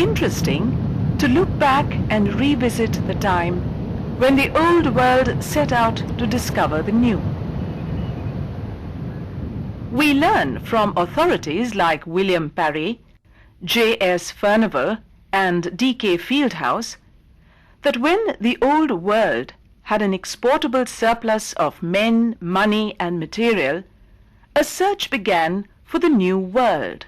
interesting to look back and revisit the time when the old world set out to discover the new. We learn from authorities like William Parry, J.S. Furnivall and D.K. Fieldhouse that when the old world had an exportable surplus of men, money and material, a search began for the new world.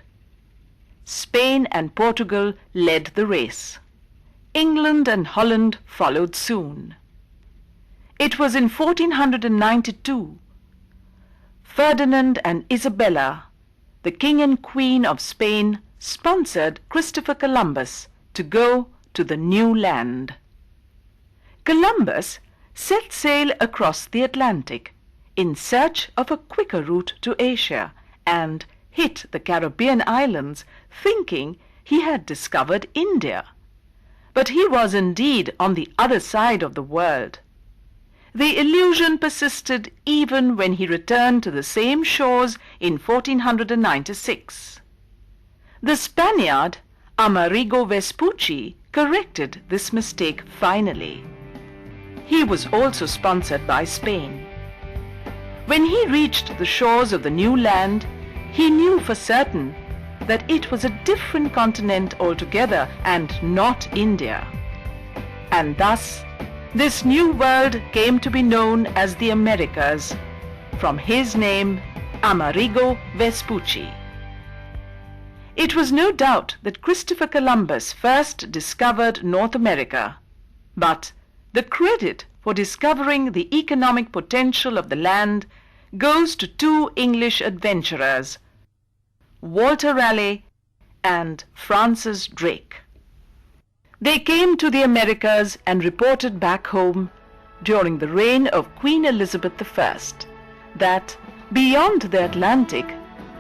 Spain and Portugal led the race. England and Holland followed soon. It was in 1492. Ferdinand and Isabella, the King and Queen of Spain, sponsored Christopher Columbus to go to the new land. Columbus set sail across the Atlantic in search of a quicker route to Asia and hit the Caribbean islands thinking he had discovered India. But he was indeed on the other side of the world. The illusion persisted even when he returned to the same shores in 1496. The Spaniard Amerigo Vespucci corrected this mistake finally. He was also sponsored by Spain. When he reached the shores of the new land, he knew for certain that it was a different continent altogether and not India. And thus, this new world came to be known as the Americas, from his name, Amerigo Vespucci. It was no doubt that Christopher Columbus first discovered North America, but the credit for discovering the economic potential of the land goes to two English adventurers, Walter Raleigh and Francis Drake. They came to the Americas and reported back home during the reign of Queen Elizabeth I that beyond the Atlantic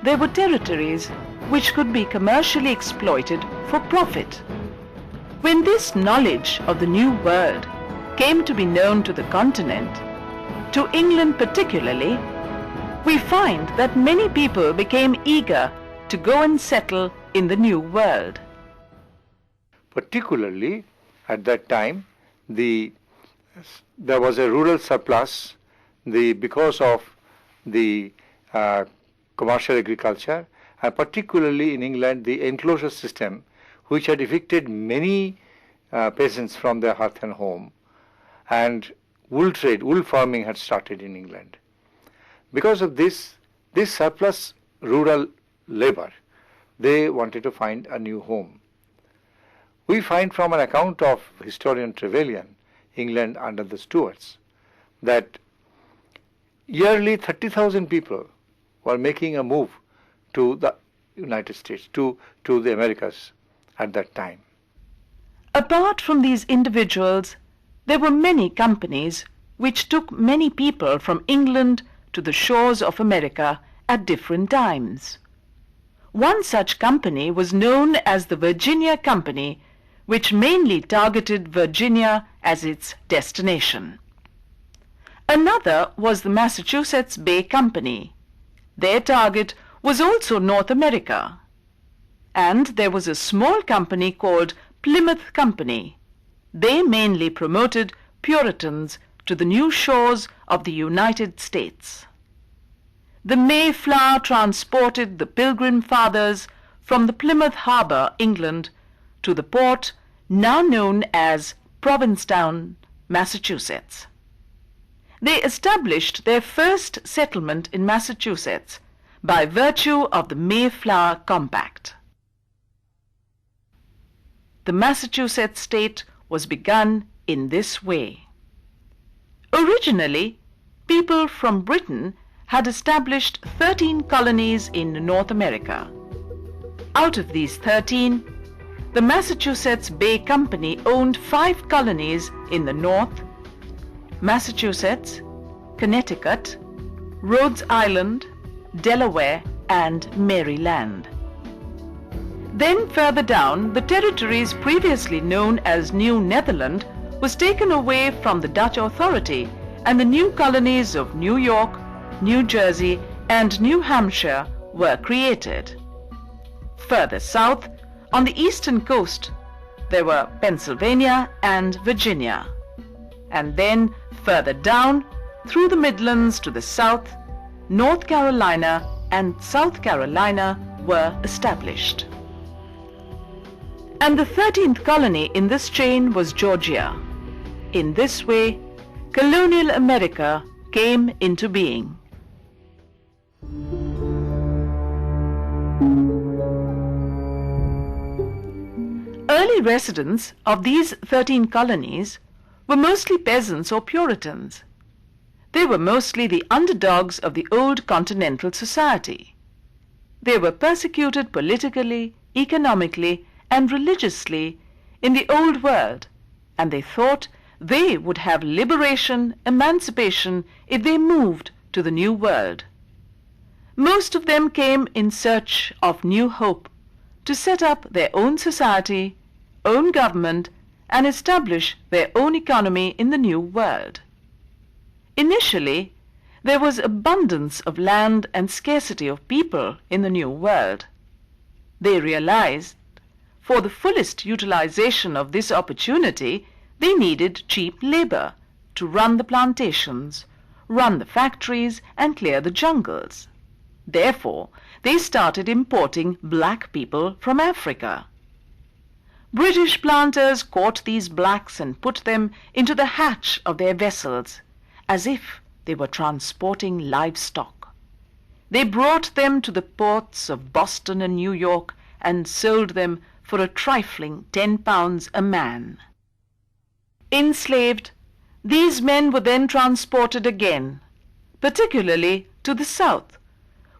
there were territories which could be commercially exploited for profit. When this knowledge of the New World came to be known to the continent, to England particularly, we find that many people became eager to go and settle in the New World. Particularly at that time, there was a rural surplus because of the commercial agriculture, and particularly in England, the enclosure system, which had evicted many peasants from their hearth and home, and wool trade, wool farming had started in England. Because of this surplus rural labor, they wanted to find a new home. We find from an account of historian Trevelyan, England under the Stuarts, that yearly 30,000 people were making a move to the United States, to the Americas at that time. Apart from these individuals, there were many companies which took many people from England to the shores of America at different times. One such company was known as the Virginia Company, which mainly targeted Virginia as its destination. Another was the Massachusetts Bay Company. Their target was also North America. And there was a small company called Plymouth Company. They mainly promoted Puritans to the new shores of the United States. The Mayflower transported the Pilgrim Fathers from the Plymouth Harbor, England, to the port now known as Provincetown, Massachusetts. They established their first settlement in Massachusetts by virtue of the Mayflower Compact. The Massachusetts state was begun in this way. Originally, people from Britain had established 13 colonies in North America. Out of these 13, the Massachusetts Bay Company owned 5 colonies in the north: Massachusetts, Connecticut, Rhode Island, Delaware, and Maryland. Then further down, the territories previously known as New Netherland was taken away from the Dutch authority, and the new colonies of New York, New Jersey, and New Hampshire were created. Further south, on the eastern coast, there were Pennsylvania and Virginia. And then further down, through the Midlands to the south, North Carolina and South Carolina were established. And the 13th colony in this chain was Georgia. In this way, colonial America came into being. Early residents of these 13 colonies were mostly peasants or Puritans. They were mostly the underdogs of the old continental society. They were persecuted politically, economically, and religiously in the old world, and they thought they would have liberation, emancipation if they moved to the new world. Most of them came in search of new hope to set up their own society, own government, and establish their own economy in the new world. Initially, there was abundance of land and scarcity of people in the new world. They realized, for the fullest utilization of this opportunity, they needed cheap labor to run the plantations, run the factories, and clear the jungles. Therefore, they started importing black people from Africa. British planters caught these blacks and put them into the hatch of their vessels, as if they were transporting livestock. They brought them to the ports of Boston and New York and sold them for a trifling 10 pounds a man. Enslaved, these men were then transported again, particularly to the south,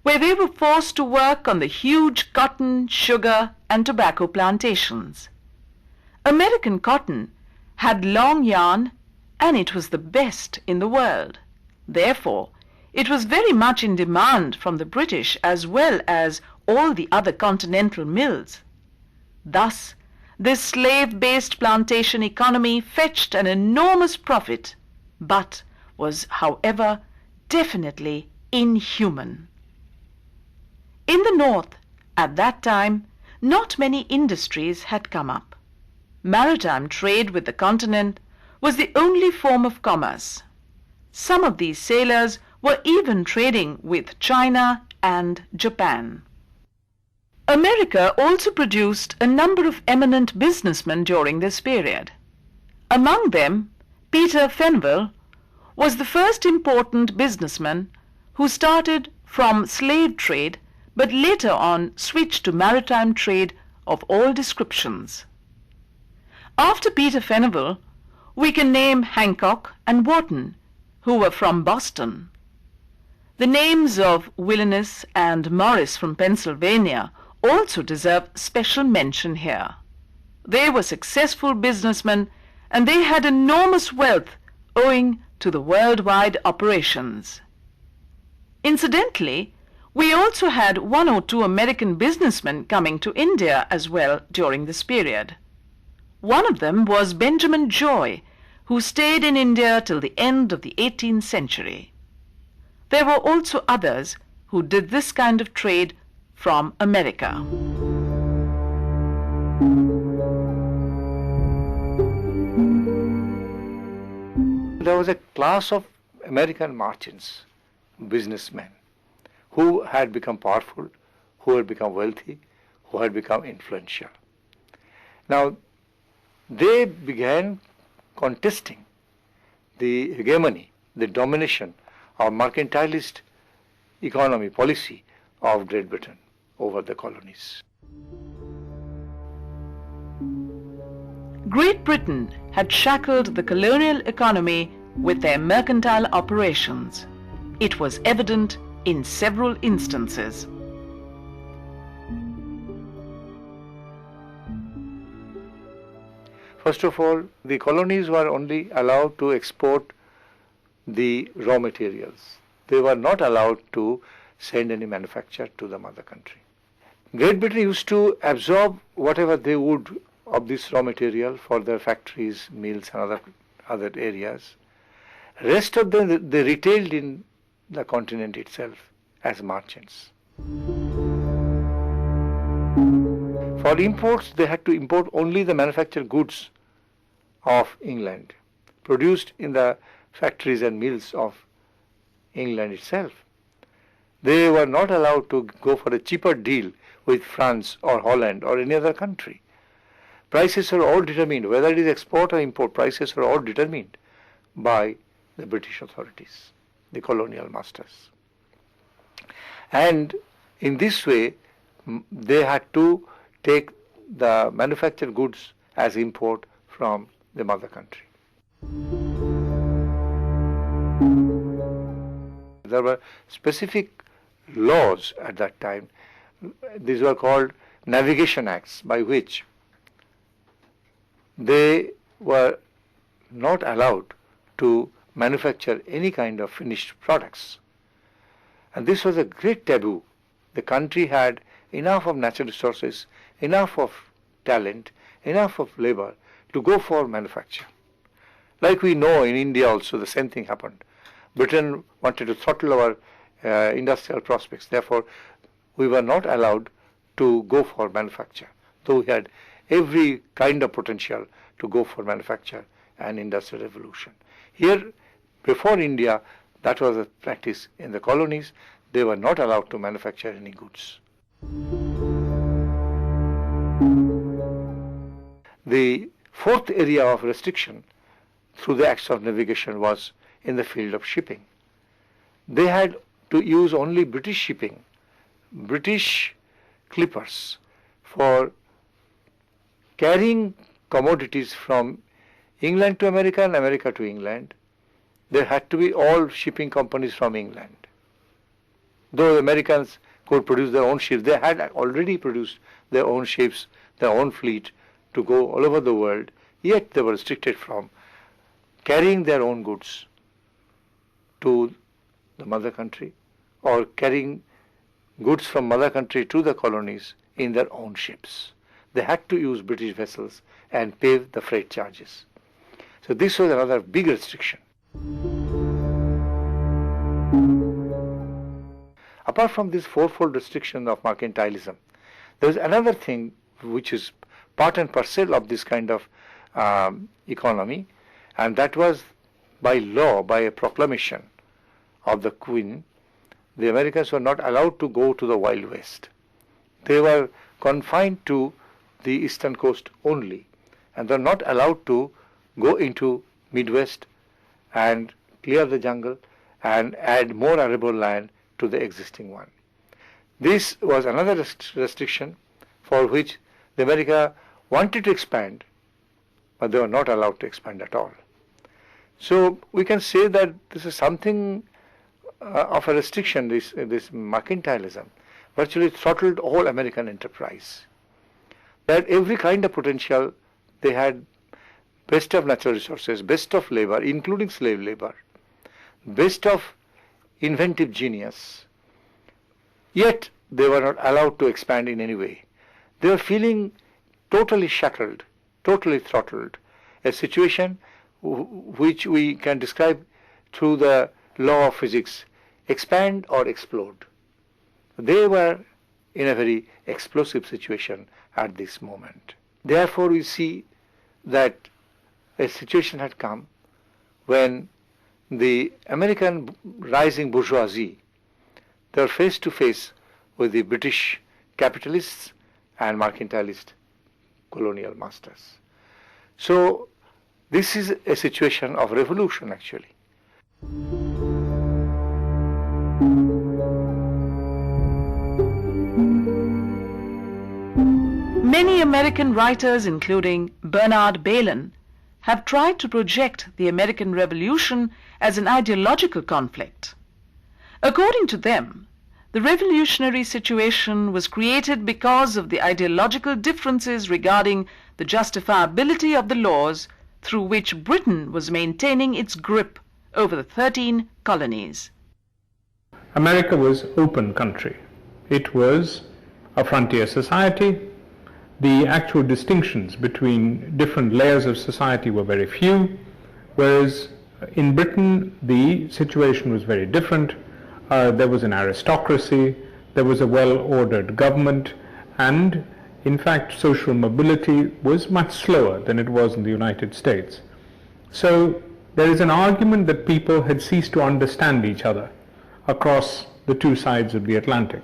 where they were forced to work on the huge cotton, sugar, and tobacco plantations. American cotton had long yarn, and it was the best in the world. Therefore, it was very much in demand from the British as well as all the other continental mills. Thus, this slave-based plantation economy fetched an enormous profit, but was, however, definitely inhuman. In the North, at that time, not many industries had come up. Maritime trade with the continent was the only form of commerce. Some of these sailors were even trading with China and Japan. America also produced a number of eminent businessmen during this period. Among them, Peter Fenwill was the first important businessman who started from slave trade but later on switched to maritime trade of all descriptions. After Peter Fenwill, we can name Hancock and Wharton, who were from Boston. The names of Willis and Morris from Pennsylvania also deserve special mention here. They were successful businessmen, and they had enormous wealth owing to the worldwide operations. Incidentally, we also had 1 or 2 American businessmen coming to India as well during this period. One of them was Benjamin Joy, who stayed in India till the end of the 18th century. There were also others who did this kind of trade from America. There was a class of American merchants, businessmen, who had become powerful, who had become wealthy, who had become influential. Now, they began contesting the hegemony, the domination of mercantilist economy policy of Great Britain over the colonies. Great Britain had shackled the colonial economy with their mercantile operations. It was evident in several instances. First of all, the colonies were only allowed to export the raw materials. They were not allowed to send any manufacture to the mother country. Great Britain used to absorb whatever they would of this raw material for their factories, mills and other areas. Rest of them they retailed in the continent itself as merchants. For imports, they had to import only the manufactured goods of England, produced in the factories and mills of England itself. They were not allowed to go for a cheaper deal with France or Holland or any other country. Prices are all determined, whether it is export or import, prices are all determined by the British authorities, the colonial masters. And in this way, they had to take the manufactured goods as import from the mother country. There were specific laws at that time. These were called navigation acts, by which they were not allowed to manufacture any kind of finished products. And this was a great taboo. The country had enough of natural resources, enough of talent, enough of labor to go for manufacture. Like we know in India also the same thing happened. Britain wanted to throttle our industrial prospects. Therefore, we were not allowed to go for manufacture, though we had every kind of potential to go for manufacture and industrial revolution. Here, before India, that was a practice in the colonies. They were not allowed to manufacture any goods. The fourth area of restriction through the acts of navigation was in the field of shipping. They had to use only British shipping, British clippers, for carrying commodities from England to America and America to England. There had to be all shipping companies from England. Though the Americans could produce their own ships, they had already produced their own ships, their own fleet to go all over the world, yet they were restricted from carrying their own goods to the mother country or carrying goods from mother country to the colonies in their own ships. They had to use British vessels and pay the freight charges. So this was another big restriction. Apart from this fourfold restriction of mercantilism, there is another thing which is part and parcel of this kind of economy, and that was by law, by a proclamation of the Queen, the Americans were not allowed to go to the Wild West. They were confined to the eastern coast only, and they were not allowed to go into Midwest and clear the jungle and add more arable land to the existing one. This was another restriction for which the America wanted to expand, but they were not allowed to expand at all. So we can say that this is something of a restriction, this mercantilism virtually throttled all American enterprise. They had every kind of potential. They had best of natural resources, best of labor, including slave labor, best of inventive genius. Yet they were not allowed to expand in any way. They were feeling totally shackled, totally throttled, a situation which we can describe through the law of physics, expand or explode. They were in a very explosive situation at this moment. Therefore, we see that a situation had come when the American rising bourgeoisie, they were face to face with the British capitalists and mercantilist colonial masters. So this is a situation of revolution actually. Many American writers, including Bernard Bailyn, have tried to project the American Revolution as an ideological conflict. According to them, the revolutionary situation was created because of the ideological differences regarding the justifiability of the laws through which Britain was maintaining its grip over the 13 colonies. America was an open country. It was a frontier society. The actual distinctions between different layers of society were very few, whereas in Britain the situation was very different. There was an aristocracy, there was a well-ordered government, and In fact, social mobility was much slower than it was in the United States. So there is an argument that people had ceased to understand each other across the two sides of the Atlantic.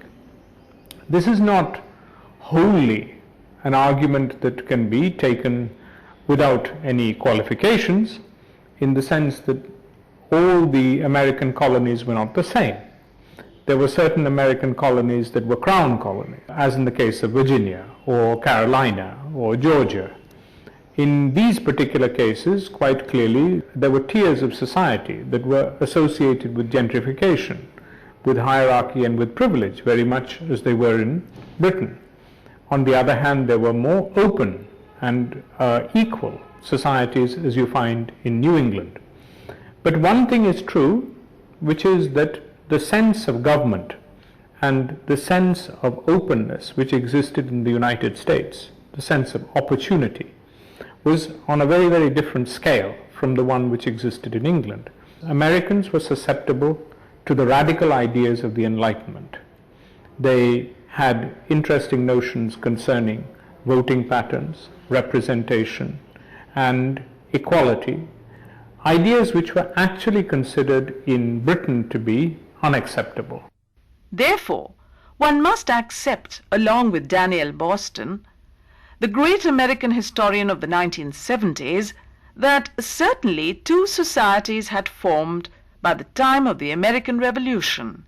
This is not wholly an argument that can be taken without any qualifications, in the sense that all the American colonies were not the same. There were certain American colonies that were crown colonies, as in the case of Virginia or Carolina or Georgia. In these particular cases, quite clearly, there were tiers of society that were associated with gentrification, with hierarchy and with privilege, very much as they were in Britain. On the other hand, there were more open and equal societies, as you find in New England. But one thing is true, which is that the sense of government and the sense of openness which existed in the United States, the sense of opportunity, was on a very, very different scale from the one which existed in England. Americans were susceptible to the radical ideas of the Enlightenment. They had interesting notions concerning voting patterns, representation, and equality, ideas which were actually considered in Britain to be unacceptable. Therefore, one must accept, along with Daniel Boston, the great American historian of the 1970s, that certainly two societies had formed by the time of the American Revolution,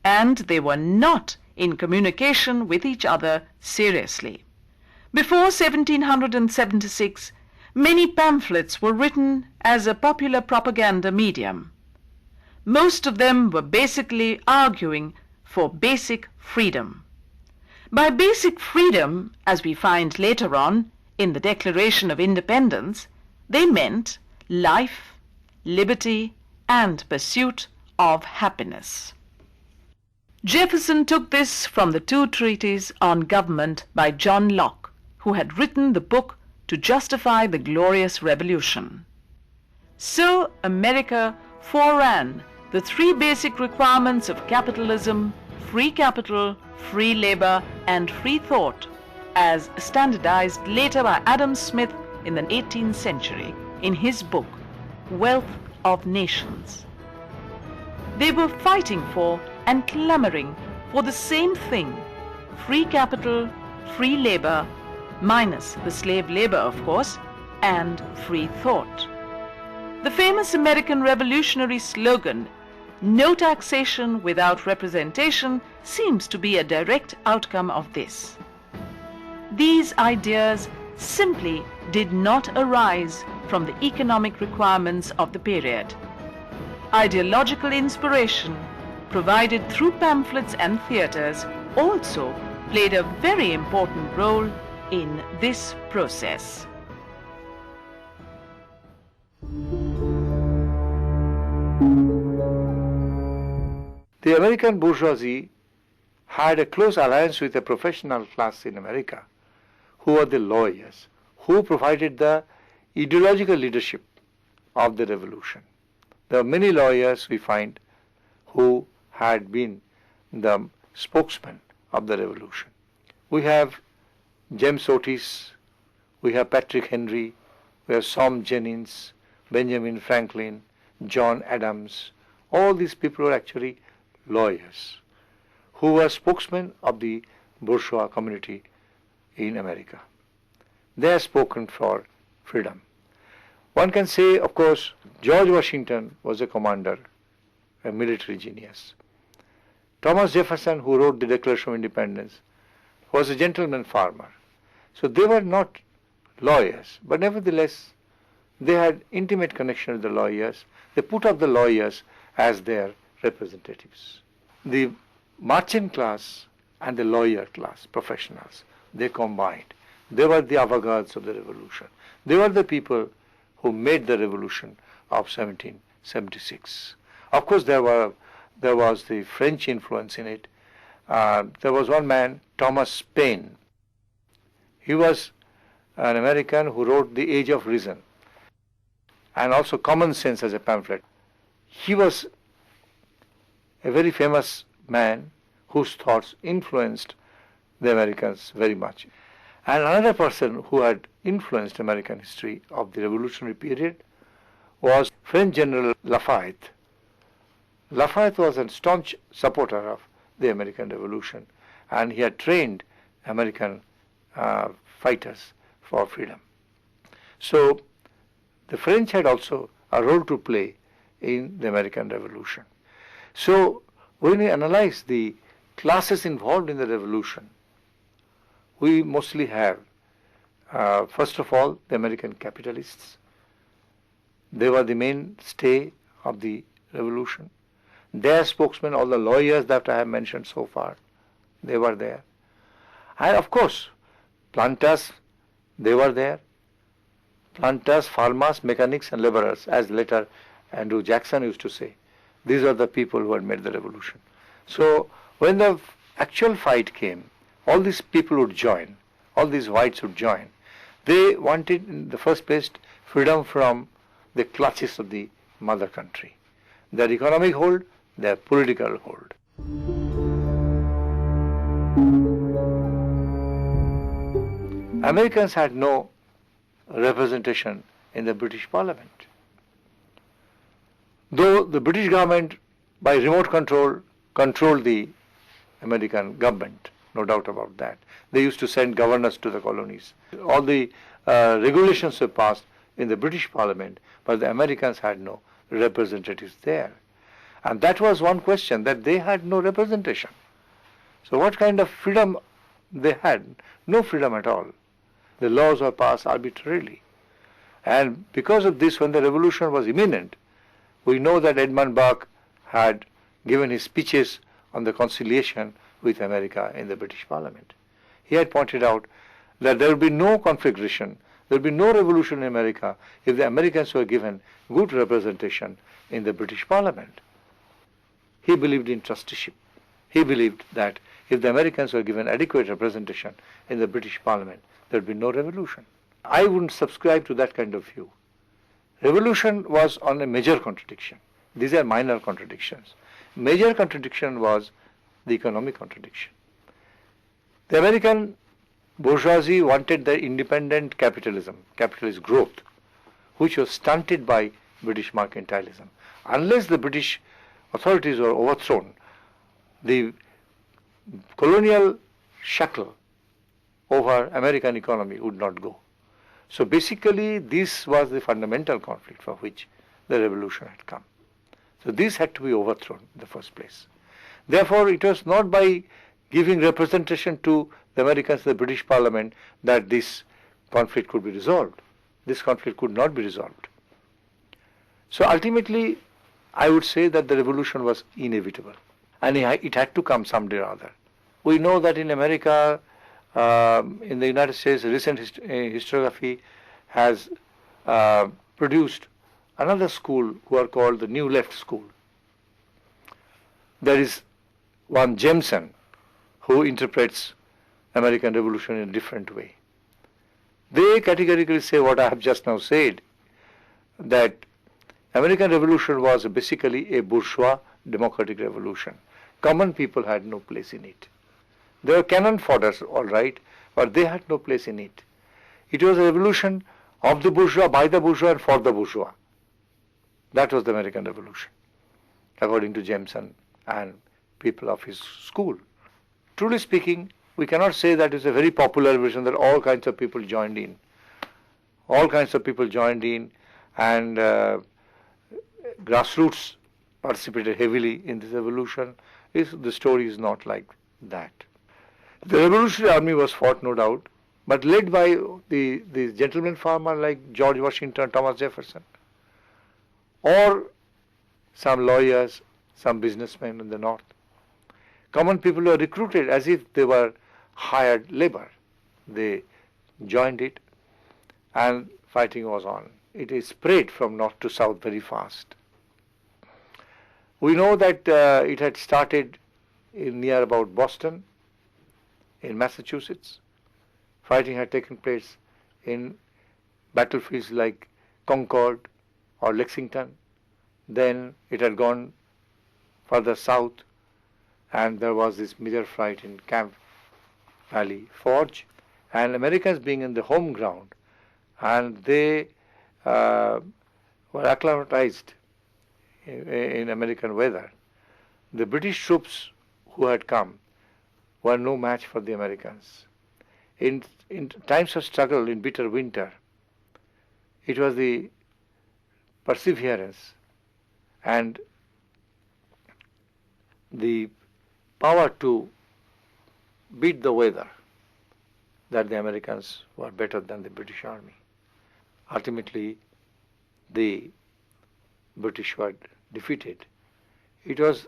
and they were not in communication with each other seriously. Before 1776, many pamphlets were written as a popular propaganda medium. Most of them were basically arguing for basic freedom. By basic freedom, as we find later on in the Declaration of Independence, they meant life, liberty, and pursuit of happiness. Jefferson took this from the two treatises on government by John Locke, who had written the book to justify the glorious Revolution. So America foreran the three basic requirements of capitalism: free capital, free labor, and free thought, as standardized later by Adam Smith in the 18th century in his book, Wealth of Nations. They were fighting for and clamoring for the same thing: free capital, free labor, minus the slave labor, of course, and free thought. The famous American revolutionary slogan, "No taxation without representation," seems to be a direct outcome of this. These ideas simply did not arise from the economic requirements of the period. Ideological inspiration, provided through pamphlets and theaters, also played a very important role in this process. The American bourgeoisie had a close alliance with the professional class in America, who were the lawyers, who provided the ideological leadership of the revolution. There are many lawyers we find who had been the spokesman of the revolution. We have James Otis, we have Patrick Henry, we have Sam Jennings, Benjamin Franklin, John Adams. All these people were actually lawyers who were spokesmen of the bourgeois community in America. They have spoken for freedom. One can say, of course, George Washington was a commander, a military genius. Thomas Jefferson, who wrote the Declaration of Independence, was a gentleman farmer. So they were not lawyers, but nevertheless they had intimate connection with the lawyers. They put up the lawyers as their representatives. The merchant class and the lawyer class, professionals, they combined. They were the avant-gardes of the revolution. They were the people who made the revolution of 1776. Of course, there was the French influence in it. There was one man, Thomas Paine. He was an American who wrote The Age of Reason and also Common Sense as a pamphlet. He was a very famous man whose thoughts influenced the Americans very much. And another person who had influenced American history of the revolutionary period was French General Lafayette. Lafayette was a staunch supporter of the American Revolution, and he had trained American fighters for freedom. So the French had also a role to play in the American Revolution. So when we analyze the classes involved in the revolution, we mostly have, first of all, the American capitalists. They were the mainstay of the revolution. Their spokesmen, all the lawyers that I have mentioned so far, they were there. And of course, planters, they were there. Planters, farmers, mechanics and laborers, as later Andrew Jackson used to say. These are the people who had made the revolution. So when the actual fight came, all these people would join, all these whites would join. They wanted, in the first place, freedom from the clutches of the mother country. Their economic hold, their political hold. Americans had no representation in the British Parliament. Though the British government, by remote control, controlled the American government, no doubt about that. They used to send governors to the colonies. All the regulations were passed in the British Parliament, but the Americans had no representatives there. And that was one question, that they had no representation. So what kind of freedom they had? No freedom at all. The laws were passed arbitrarily. And because of this, when the revolution was imminent, we know that Edmund Burke had given his speeches on the conciliation with America in the British Parliament. He had pointed out that there would be no conflagration, there would be no revolution in America if the Americans were given good representation in the British Parliament. He believed in trusteeship. He believed that if the Americans were given adequate representation in the British Parliament, there would be no revolution. I wouldn't subscribe to that kind of view. Revolution was on a major contradiction. These are minor contradictions. Major contradiction was the economic contradiction. The American bourgeoisie wanted the independent capitalism, capitalist growth, which was stunted by British mercantilism. Unless the British authorities were overthrown, the colonial shackle over American economy would not go. So basically this was the fundamental conflict for which the revolution had come. So this had to be overthrown in the first place. Therefore it was not by giving representation to the Americans in the British Parliament that this conflict could be resolved. This conflict could not be resolved. So ultimately I would say that the revolution was inevitable and it had to come someday or other. We know that in America, in the United States, recent historiography has produced another school who are called the New Left School. There is one Jameson who interprets American Revolution in a different way. They categorically say what I have just now said, that American Revolution was basically a bourgeois democratic revolution. Common people had no place in it. They were cannon fodders, all right, but they had no place in it. It was a revolution of the bourgeois, by the bourgeois, and for the bourgeois. That was the American Revolution, according to Jameson and people of his school. Truly speaking, we cannot say that it's a very popular revolution that all kinds of people joined in. All kinds of people joined in, and grassroots participated heavily in this revolution. The story is not like that. The Revolutionary Army was fought, no doubt, but led by the gentleman farmer like George Washington, Thomas Jefferson, or some lawyers, some businessmen in the North. Common people were recruited as if they were hired labor. They joined it and fighting was on. It is spread from north to south very fast. We know that it had started near about Boston, in Massachusetts. Fighting had taken place in battlefields like Concord or Lexington. Then it had gone further south, and there was this major fight in Camp Valley Forge. And Americans being in the home ground, and they were acclimatized in American weather. The British troops who had come were no match for the Americans. In times of struggle, in bitter winter, it was the perseverance and the power to beat the weather that the Americans were better than the British Army. Ultimately, the British were defeated. It was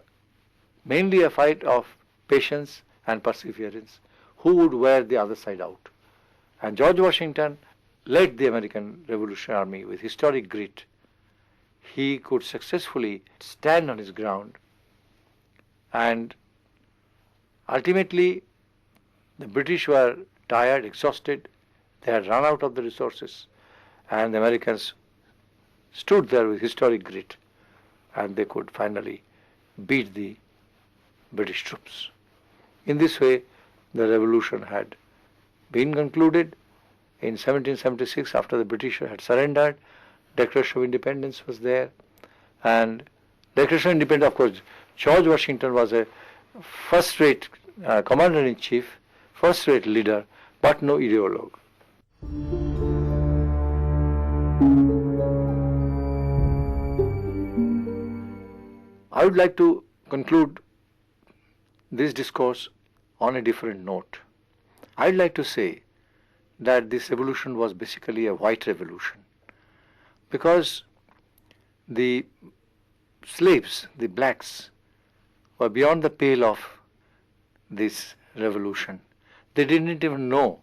mainly a fight of patience and perseverance, who would wear the other side out. And George Washington led the American Revolutionary Army with historic grit. He could successfully stand on his ground, and ultimately the British were tired, exhausted, they had run out of the resources, and the Americans stood there with historic grit, and they could finally beat the British troops. In this way, the revolution had been concluded. In 1776, after the British had surrendered, Declaration of Independence was there, and Declaration of Independence, of course, George Washington was a first-rate commander-in-chief, first-rate leader, but no ideologue. I would like to conclude this discourse on a different note. I'd like to say that this revolution was basically a white revolution, because the slaves, the blacks, were beyond the pale of this revolution. They didn't even know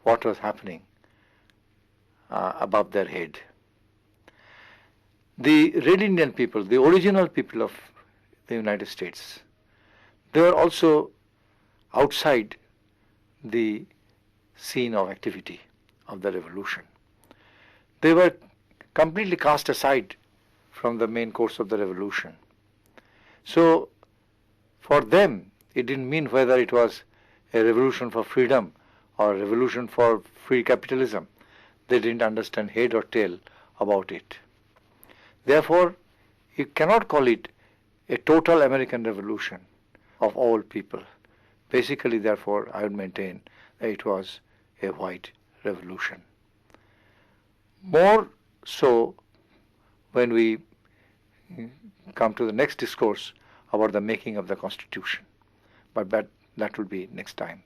what was happening above their head. The Red Indian people, the original people of the United States, they were also outside the scene of activity of the revolution. They were completely cast aside from the main course of the revolution. So for them, it didn't mean whether it was a revolution for freedom or a revolution for free capitalism. They didn't understand head or tail about it. Therefore, you cannot call it a total American revolution of all people. Basically, therefore, I would maintain that it was a white revolution. More so when we come to the next discourse about the making of the Constitution. But that will be next time.